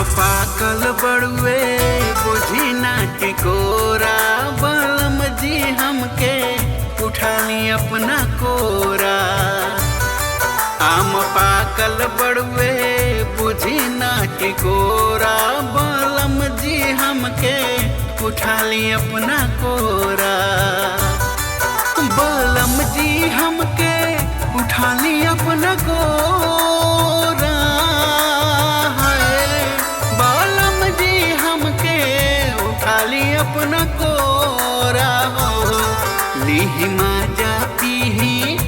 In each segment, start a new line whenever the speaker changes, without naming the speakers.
पाकल बड़ुए बुझी ना टिकोरा, बलम जी हमके उठाली अपना कोरा। आम पाकल बड़ुए बुझी ना टिकोरा, बलम जी हमके उठाली अपना कोरा। बलम जी हमके उठाली अपना कोरा, बलम जी हमके उठाली अपना कोरा। हो लीही माजा पीही,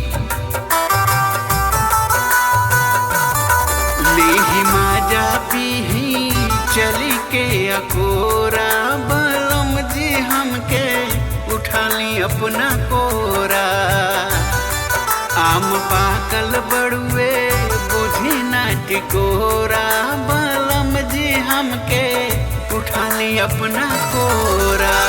लीही माजा पीही चली के अकोरा, बलम जी हमके उठाली अपना कोरा। आम पाकल बड़ुए बुझी ना टिकोरा, बलम जी हमके उठाली अपना कोरा।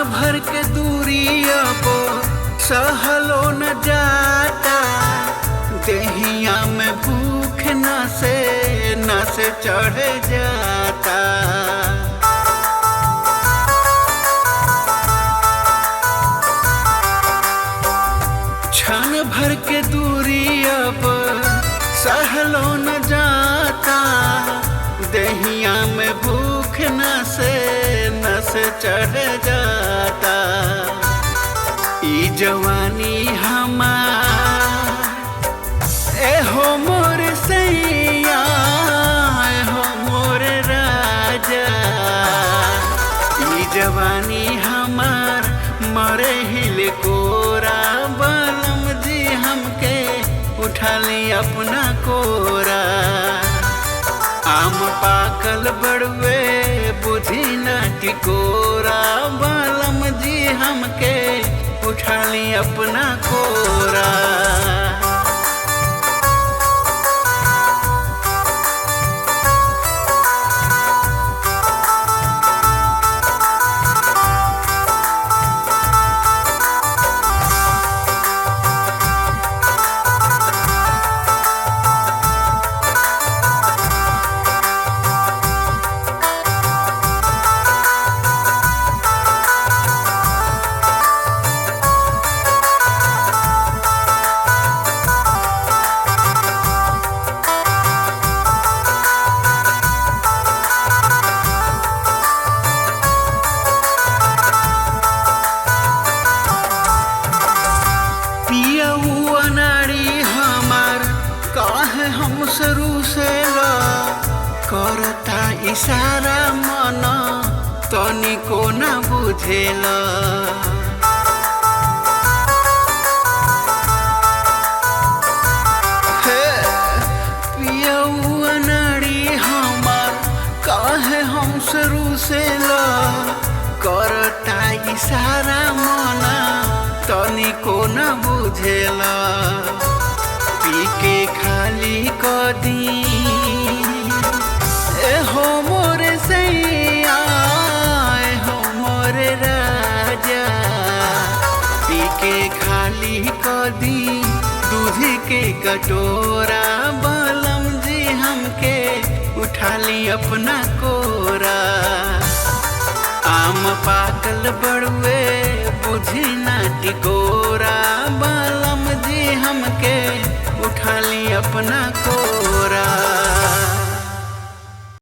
भर के दूरी अब सहलो न जाता, देहिया में भूख न से चढ़ जाता। क्षण भर के दूरी अब सहलो न जाता, देहिया में भूख न से चढ़ जाता। ई जवानी हमार एहो मोर सैया, एहो मोर राजा। ई जवानी हमार मरे हिल कोरा, बलम जी हमके उठाली अपना कोरा। आम पाकल बड़ुए बुझी ना टिकोरा, बलम जी हमके उठाली अपना कोरा। हम शुरू से करता इशारा, मन तनिको न बुझेला। पियौआ नाड़ी हमार काहे हम शुरू से करता इशारा, मन तनिको न बुझेला। पी के खाली कदी एहो मोर सैया, एहो मोर राजा। पी के खाली कदी दूध के कटोरा, बलम जी हमके उठाली अपना कोरा। आम पाकल बड़ुए बुझी ना टिकोरा, बलम जी हमके उठाली अपना कोरा।